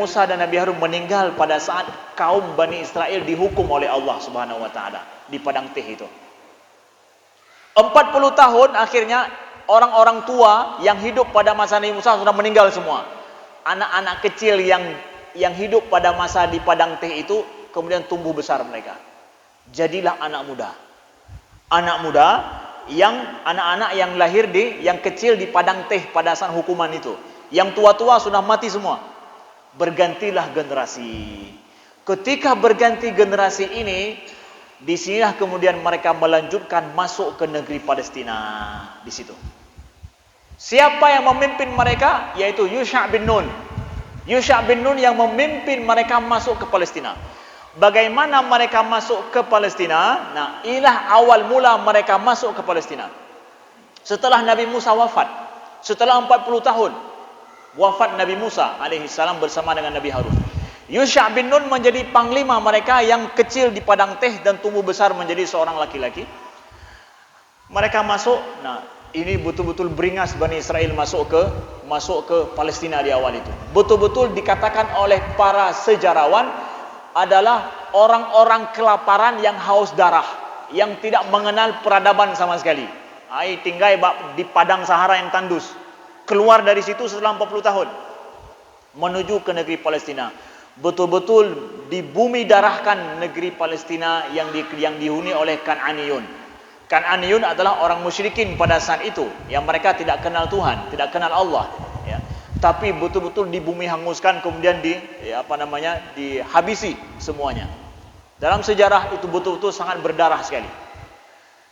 Musa dan Nabi Harun meninggal pada saat kaum Bani Israel dihukum oleh Allah Subhanahu wa taala di padang teh itu. 40 tahun akhirnya orang-orang tua yang hidup pada masa Nabi Musa sudah meninggal semua. Anak-anak kecil yang hidup pada masa di padang teh itu kemudian tumbuh besar mereka. Jadilah anak muda. Anak muda yang anak-anak yang lahir yang kecil di padang teh pada saat hukuman itu. Yang tua-tua sudah mati semua. Bergantilah generasi. Ketika berganti generasi ini, disinilah kemudian mereka melanjutkan masuk ke negeri Palestina di situ. Siapa yang memimpin mereka? Yaitu Yusha bin Nun. Yusha bin Nun yang memimpin mereka masuk ke Palestina. Bagaimana mereka masuk ke Palestina? Nah, inilah awal mula mereka masuk ke Palestina. Setelah Nabi Musa wafat, setelah 40 tahun wafat Nabi Musa alaihissalam bersama dengan Nabi Harun, Yusha bin Nun menjadi panglima mereka yang kecil di padang teh dan tumbuh besar menjadi seorang laki-laki. Mereka masuk. Nah, ini betul-betul beringas Bani Israel masuk ke Palestina di awal itu. Betul-betul dikatakan oleh para sejarawan adalah orang-orang kelaparan yang haus darah, yang tidak mengenal peradaban sama sekali. Ai tinggal di padang Sahara yang tandus. Keluar dari situ setelah 40 tahun menuju ke negeri Palestina. Betul-betul di bumi darahkan negeri Palestina yang dihuni oleh Kan'aniyun. Kan'aniyun adalah orang musyrikin pada saat itu, yang mereka tidak kenal Tuhan, tidak kenal Allah, ya. Tapi betul-betul di bumi hanguskan, kemudian dihabisi semuanya. Dalam sejarah itu betul-betul sangat berdarah sekali.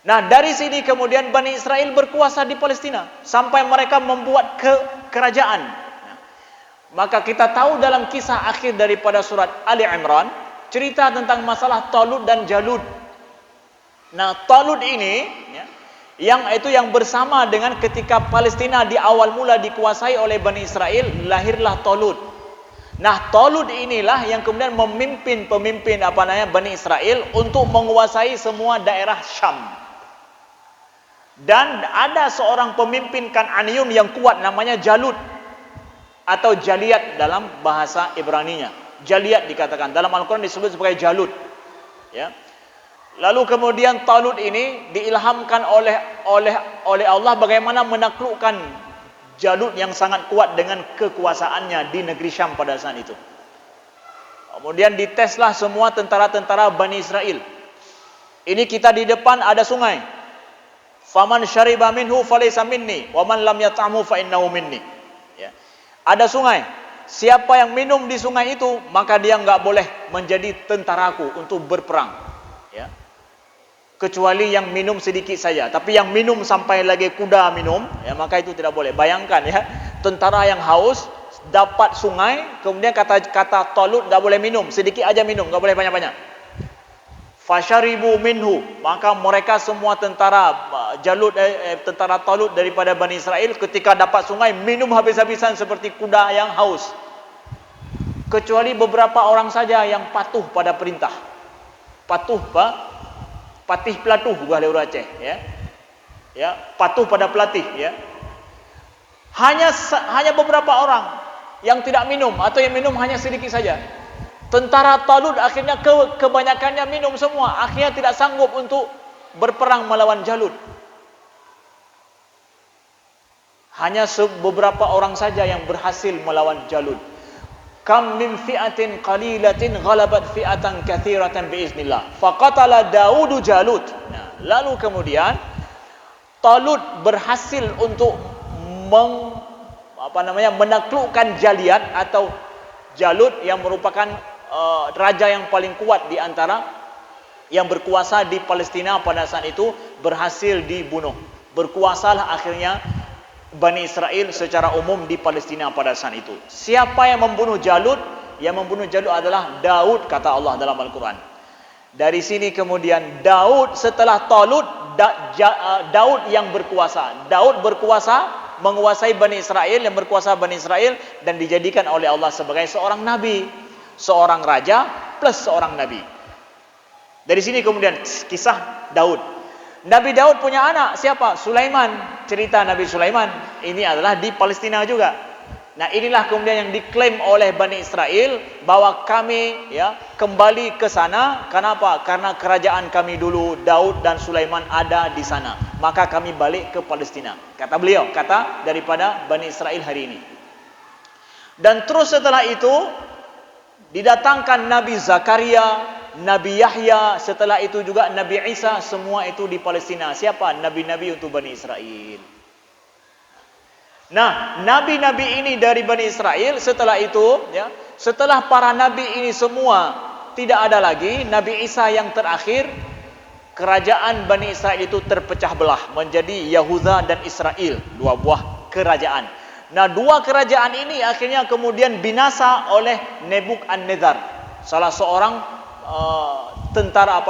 Nah, dari sini kemudian Bani Israel berkuasa di Palestina sampai mereka membuat kerajaan. Maka kita tahu dalam kisah akhir daripada surat Ali Imran, cerita tentang masalah Talut dan Jalut. Nah, Talut ini yang bersama dengan ketika Palestina di awal mula dikuasai oleh Bani Israel, lahirlah Talut. Nah, Talut inilah yang kemudian memimpin Bani Israel untuk menguasai semua daerah Syam. Dan ada seorang pemimpin Kan'aniyun yang kuat namanya Jalut atau Jaliat dalam bahasa Ibraninya. Jaliat dikatakan, dalam Al-Quran disebut sebagai Jalut, ya. Lalu kemudian Talut ini diilhamkan oleh Allah bagaimana menaklukkan Jalut yang sangat kuat dengan kekuasaannya di negeri Syam pada saat itu. Kemudian diteslah semua tentara-tentara Bani Israel. Ini kita di depan ada sungai. Faman syariba minhu falaysa minni wa man lam yat'amhu fa innahu minni. Ya. Ada sungai. Siapa yang minum di sungai itu, maka dia enggak boleh menjadi tentaraku untuk berperang. Ya. Kecuali yang minum sedikit saja. Tapi yang minum sampai lagi kuda minum, ya, maka itu tidak boleh. Bayangkan ya, tentara yang haus dapat sungai, kemudian kata Talut enggak boleh minum, sedikit aja minum, enggak boleh banyak-banyak. Fasharibu minhu, maka mereka semua tentara Talut daripada Bani Israel ketika dapat sungai minum habis-habisan seperti kuda yang haus. Kecuali beberapa orang saja yang patuh pada perintah. Patih pelatuh bahasa Aceh, ya. Ya, patuh pada pelatih, ya. Hanya beberapa orang yang tidak minum atau yang minum hanya sedikit saja. Tentara Talut akhirnya kebanyakannya minum semua, akhirnya tidak sanggup untuk berperang melawan Jalut. Hanya beberapa orang saja yang berhasil melawan Jalut. Kam min fi'atin qalilatin ghalabat fi'atan katsiratan biiznillah. Faqatala Daudu Jalut. Nah, lalu kemudian Talut berhasil untuk menaklukkan Jaliat atau Jalut yang merupakan raja yang paling kuat di antara yang berkuasa di Palestina pada saat itu, berhasil dibunuh. Berkuasalah akhirnya Bani Israel secara umum di Palestina pada saat itu. Siapa yang membunuh Jalut? Yang membunuh Jalut adalah Daud, kata Allah dalam Al-Quran. Dari sini kemudian Daud setelah Talut, Daud yang berkuasa. Daud berkuasa menguasai Bani Israel, yang berkuasa Bani Israel, dan dijadikan oleh Allah sebagai seorang nabi, seorang raja plus seorang nabi. Dari sini kemudian kisah Daud. Nabi Daud punya anak, siapa? Sulaiman. Cerita Nabi Sulaiman ini adalah di Palestina juga. Nah, inilah kemudian yang diklaim oleh Bani Israel bahwa kami ya kembali ke sana. Kenapa? Karena kerajaan kami dulu Daud dan Sulaiman ada di sana. Maka kami balik ke Palestina. Kata beliau, kata daripada Bani Israel hari ini. Dan terus setelah itu didatangkan Nabi Zakaria, Nabi Yahya, setelah itu juga Nabi Isa, semua itu di Palestina. Siapa? Nabi-nabi untuk Bani Israel. Nah, nabi-nabi ini dari Bani Israel setelah itu, ya, setelah para nabi ini semua tidak ada lagi, Nabi Isa yang terakhir, kerajaan Bani Israel itu terpecah belah menjadi Yahuda dan Israel, dua buah kerajaan. Nah, dua kerajaan ini akhirnya kemudian binasa oleh Nebukadnezar, salah seorang tentara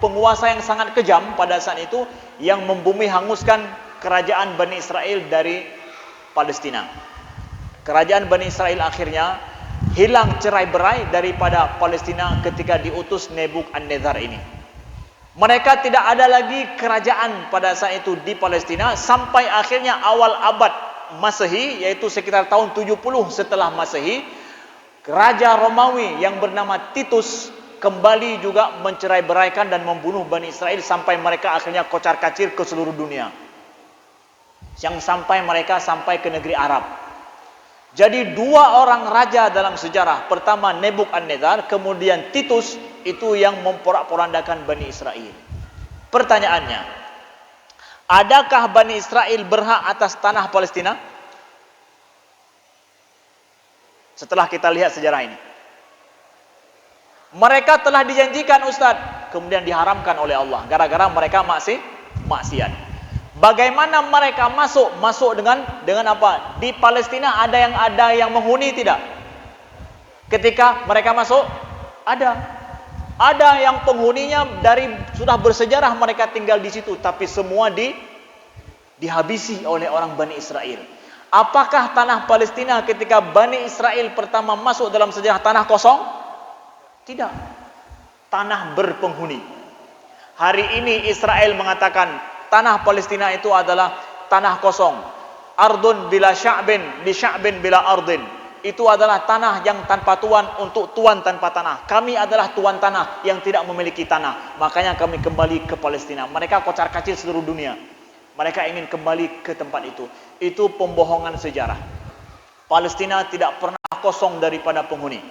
penguasa yang sangat kejam pada saat itu, yang membumi hanguskan kerajaan Bani Israel dari Palestina. Kerajaan Bani Israel akhirnya hilang cerai-berai daripada Palestina ketika diutus Nebukadnezar ini. Mereka tidak ada lagi kerajaan pada saat itu di Palestina sampai akhirnya awal abad Masehi, yaitu sekitar tahun 70 setelah Masehi, Raja Romawi yang bernama Titus kembali juga mencerai-beraikan dan membunuh Bani Israel sampai mereka akhirnya kocar-kacir ke seluruh dunia. Yang sampai mereka sampai ke negeri Arab. Jadi dua orang raja dalam sejarah, pertama Nebukadnezar, kemudian Titus, itu yang memporak-porandakan Bani Israel. Pertanyaannya, adakah Bani Israel berhak atas tanah Palestina? Setelah kita lihat sejarah ini, mereka telah dijanjikan, Ustadz, kemudian diharamkan oleh Allah gara-gara mereka maksiat. Bagaimana mereka masuk dengan apa? Di Palestina ada yang menghuni tidak? Ketika mereka masuk, ada yang penghuninya dari sudah bersejarah mereka tinggal di situ, tapi semua dihabisi oleh orang Bani Israel. Apakah tanah Palestina ketika Bani Israel pertama masuk dalam sejarah tanah kosong? Tidak. Tanah berpenghuni. Hari ini Israel mengatakan tanah Palestina itu adalah tanah kosong. Ardun bila sya'bin, li sya'bin bila ardin. Itu adalah tanah yang tanpa tuan untuk tuan tanpa tanah. Kami adalah tuan tanah yang tidak memiliki tanah. Makanya kami kembali ke Palestina. Mereka kocar-kacir seluruh dunia. Mereka ingin kembali ke tempat itu. Itu pembohongan sejarah. Palestina tidak pernah kosong daripada penghuni.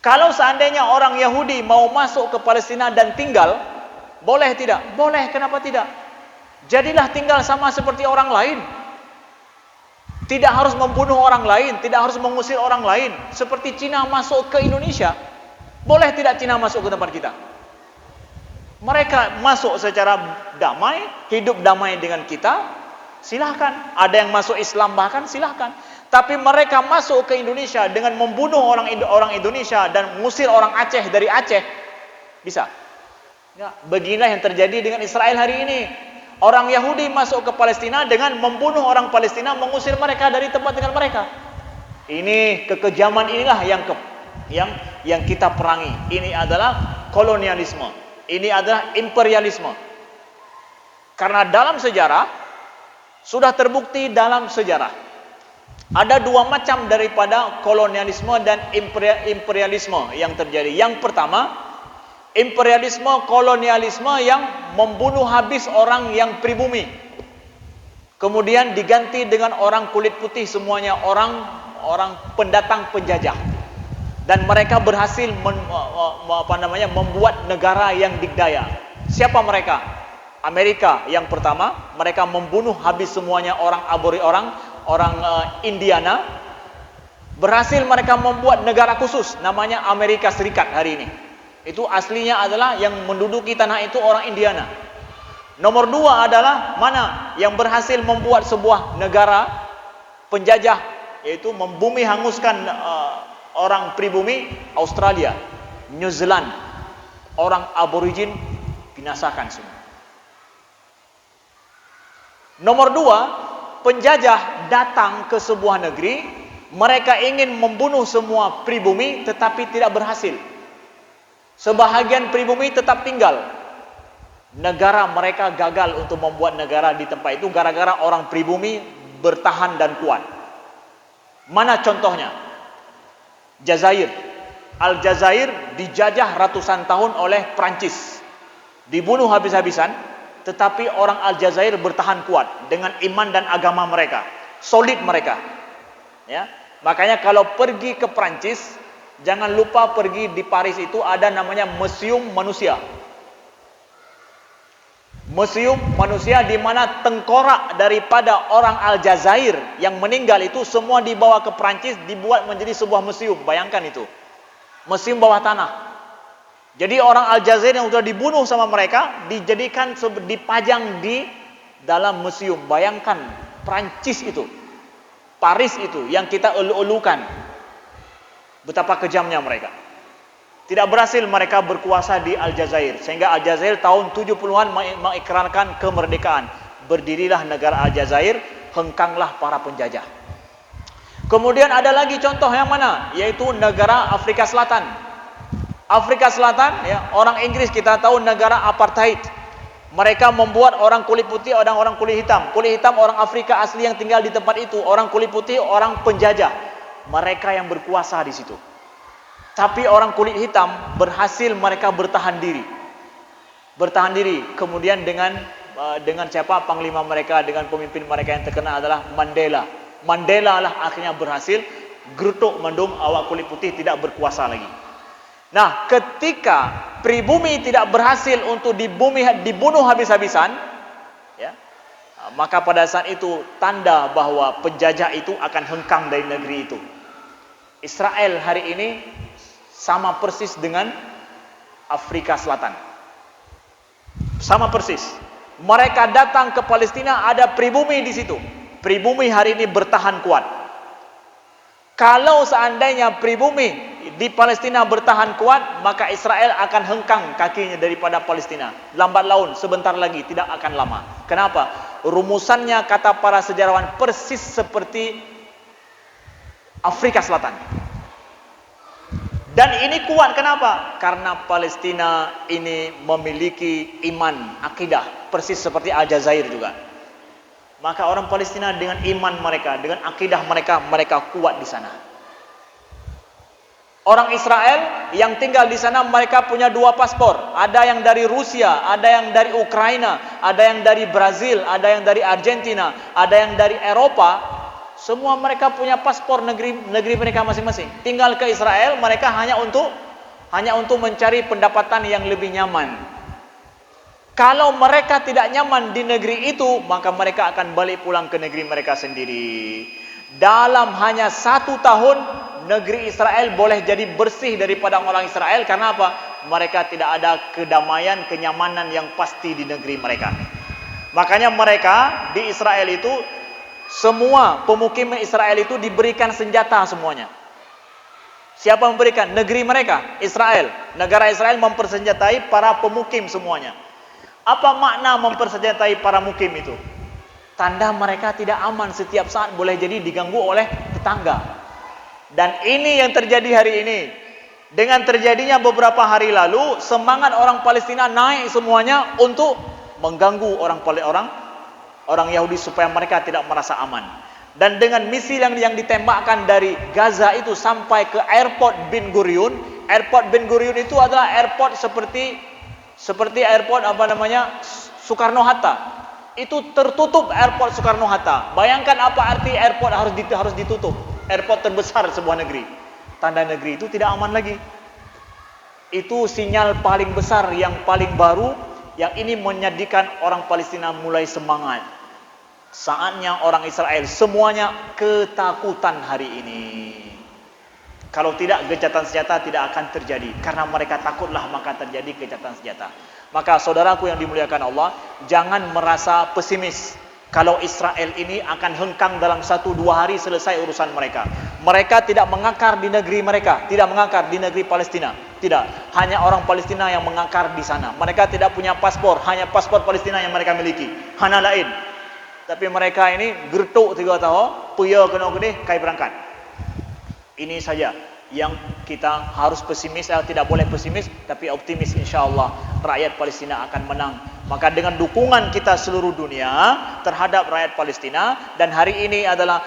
Kalau seandainya orang Yahudi mau masuk ke Palestina dan tinggal, boleh tidak? Boleh, kenapa tidak? Jadilah tinggal sama seperti orang lain. Tidak harus membunuh orang lain, tidak harus mengusir orang lain. Seperti Cina masuk ke Indonesia. Boleh tidak Cina masuk ke tempat kita? Mereka masuk secara damai, hidup damai dengan kita, silahkan. Ada yang masuk Islam bahkan, silahkan. Tapi mereka masuk ke Indonesia dengan membunuh orang Indonesia dan mengusir orang Aceh dari Aceh, bisa? Ya, beginilah yang terjadi dengan Israel hari ini. Orang Yahudi masuk ke Palestina dengan membunuh orang Palestina, mengusir mereka dari tempat tinggal mereka. Ini kekejaman inilah yang kita perangi. Ini adalah kolonialisme. Ini adalah imperialisme. Karena dalam sejarah sudah terbukti dalam sejarah ada dua macam daripada kolonialisme dan imperialisme yang terjadi. Yang pertama, imperialisme, kolonialisme yang membunuh habis orang yang pribumi. Kemudian diganti dengan orang kulit putih semuanya, orang pendatang penjajah. Dan mereka berhasil membuat negara yang dikdaya. Siapa mereka? Amerika yang pertama, mereka membunuh habis semuanya orang Indiana. Berhasil mereka membuat negara khusus namanya Amerika Serikat hari ini. Itu aslinya adalah yang menduduki tanah itu orang Indiana. Nomor dua adalah mana? Yang berhasil membuat sebuah negara penjajah, yaitu membumi hanguskan orang pribumi, Australia, New Zealand. Orang aborigin binasakan semua. Nomor dua, penjajah datang ke sebuah negeri, mereka ingin membunuh semua pribumi tetapi tidak berhasil. Sebahagian pribumi tetap tinggal. Negara mereka gagal untuk membuat negara di tempat itu gara-gara orang pribumi bertahan dan kuat. Mana contohnya? Jazair. Aljazair dijajah ratusan tahun oleh Prancis. Dibunuh habis-habisan, tetapi orang Aljazair bertahan kuat dengan iman dan agama mereka. Solid mereka. Ya. Makanya kalau pergi ke Prancis, jangan lupa pergi di Paris itu ada namanya Museum Manusia. Museum manusia di mana tengkorak daripada orang Aljazair yang meninggal itu semua dibawa ke Prancis, dibuat menjadi sebuah museum. Bayangkan itu. Museum bawah tanah. Jadi orang Aljazair yang sudah dibunuh sama mereka dijadikan dipajang di dalam museum. Bayangkan Prancis itu. Paris itu yang kita elu-elukan. Betapa kejamnya mereka. Tidak berhasil mereka berkuasa di Aljazair. Sehingga Aljazair tahun 70-an mengikrarkan kemerdekaan. Berdirilah negara Aljazair, hengkanglah para penjajah. Kemudian ada lagi contoh yang mana? Yaitu negara Afrika Selatan. Afrika Selatan, ya, orang Inggris kita tahu negara apartheid. Mereka membuat orang kulit putih, orang kulit hitam. Kulit hitam orang Afrika asli yang tinggal di tempat itu. Orang kulit putih, orang penjajah. Mereka yang berkuasa di situ. Tapi orang kulit hitam berhasil mereka bertahan diri. Bertahan diri. Kemudian dengan siapa panglima mereka, dengan pemimpin mereka yang terkenal adalah Mandela. Mandela lah akhirnya berhasil gerutuk mendung awak kulit putih tidak berkuasa lagi. Nah, ketika pribumi tidak berhasil untuk dibunuh habis-habisan, ya, maka pada saat itu tanda bahwa penjajah itu akan hengkang dari negeri itu. Israel hari ini sama persis dengan Afrika Selatan. Sama persis. Mereka datang ke Palestina, ada pribumi di situ. Pribumi hari ini bertahan kuat. Kalau seandainya pribumi di Palestina bertahan kuat, maka Israel akan hengkang kakinya daripada Palestina. Lambat laun, sebentar lagi, tidak akan lama. Kenapa? Rumusannya kata para sejarawan persis seperti Afrika Selatan. Dan ini kuat kenapa? Karena Palestina ini memiliki iman, akidah, persis seperti Aljazair juga. Maka orang Palestina dengan iman mereka, dengan akidah mereka, mereka kuat di sana. Orang Israel yang tinggal di sana mereka punya dua paspor. Ada yang dari Rusia, ada yang dari Ukraina, ada yang dari Brazil, ada yang dari Argentina, ada yang dari Eropa. Semua mereka punya paspor negeri mereka masing-masing. Tinggal ke Israel mereka hanya untuk mencari pendapatan yang lebih nyaman. Kalau mereka tidak nyaman di negeri itu, maka mereka akan balik pulang ke negeri mereka sendiri. Dalam hanya 1 tahun, negeri Israel boleh jadi bersih daripada orang Israel. Karena apa? Mereka tidak ada kedamaian, kenyamanan yang pasti di negeri mereka. Makanya mereka di Israel itu, semua pemukim Israel itu diberikan senjata semuanya. Siapa memberikan? Negeri mereka, Israel. Negara Israel mempersenjatai para pemukim semuanya. Apa makna mempersenjatai para mukim itu? Tanda mereka tidak aman, setiap saat boleh jadi diganggu oleh tetangga. Dan ini yang terjadi hari ini. Dengan terjadinya beberapa hari lalu, semangat orang Palestina naik semuanya untuk mengganggu orang Yahudi supaya mereka tidak merasa aman. Dan dengan misil yang ditembakkan dari Gaza itu sampai ke airport Ben Gurion. Airport Ben Gurion itu adalah airport seperti airport Soekarno-Hatta. Itu tertutup airport Soekarno-Hatta. Bayangkan apa arti airport harus ditutup. Airport terbesar sebuah negeri. Tanda negeri itu tidak aman lagi. Itu sinyal paling besar yang paling baru, yang ini menyedihkan orang Palestina mulai semangat. Saatnya orang Israel semuanya ketakutan hari ini. Kalau tidak, gencatan senjata tidak akan terjadi. Karena mereka takutlah maka terjadi gencatan senjata. Maka saudaraku yang dimuliakan Allah, jangan merasa pesimis. Kalau Israel ini akan hengkang dalam 1-2 hari selesai urusan mereka. Mereka tidak mengakar di negeri mereka. Tidak mengakar di negeri Palestina. Tidak. Hanya orang Palestina yang mengakar di sana. Mereka tidak punya paspor. Hanya paspor Palestina yang mereka miliki. Hana lain. Tapi mereka ini gertuk 3 tahun. Puya kena gede, kai berangkat. Ini saja yang kita harus pesimis, tidak boleh pesimis, tapi optimis, insyaAllah rakyat Palestina akan menang. Maka dengan dukungan kita seluruh dunia terhadap rakyat Palestina, dan hari ini adalah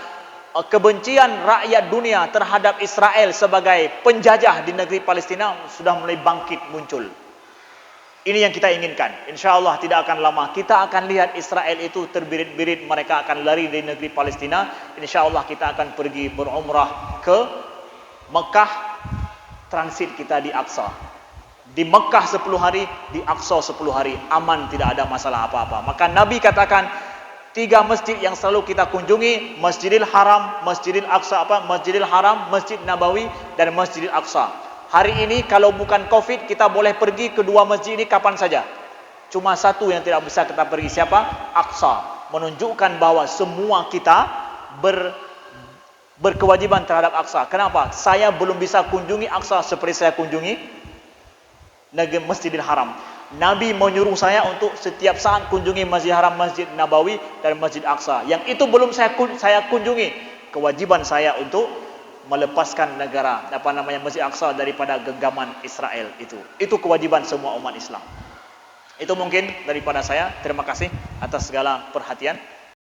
kebencian rakyat dunia terhadap Israel sebagai penjajah di negeri Palestina sudah mulai bangkit muncul. Ini yang kita inginkan. Insya Allah tidak akan lama kita akan lihat Israel itu terbirit-birit, mereka akan lari dari negeri Palestina. Insya Allah kita akan pergi berumrah ke Mekah, transit kita di Aqsa. Di Mekah 10 hari, di Aqsa 10 hari, aman, tidak ada masalah apa-apa. Maka Nabi katakan 3 masjid yang selalu kita kunjungi, Masjidil Haram, Masjidil Aqsa Masjidil Haram, Masjid Nabawi dan Masjidil Aqsa. Hari ini kalau bukan Covid kita boleh pergi ke 2 masjid ini kapan saja. Cuma satu yang tidak bisa kita pergi, siapa? Aqsa. Menunjukkan bahwa semua kita berkewajiban terhadap Aqsa. Kenapa? Saya belum bisa kunjungi Aqsa seperti saya kunjungi negeri Masjidil Haram. Nabi menyuruh saya untuk setiap saat kunjungi Masjid Haram, Masjid Nabawi dan Masjid Aqsa. Yang itu belum saya kunjungi. Kewajiban saya untuk melepaskan negara Masjid Aqsa daripada genggaman Israel itu. Itu kewajiban semua umat Islam. Itu mungkin daripada saya. Terima kasih atas segala perhatian.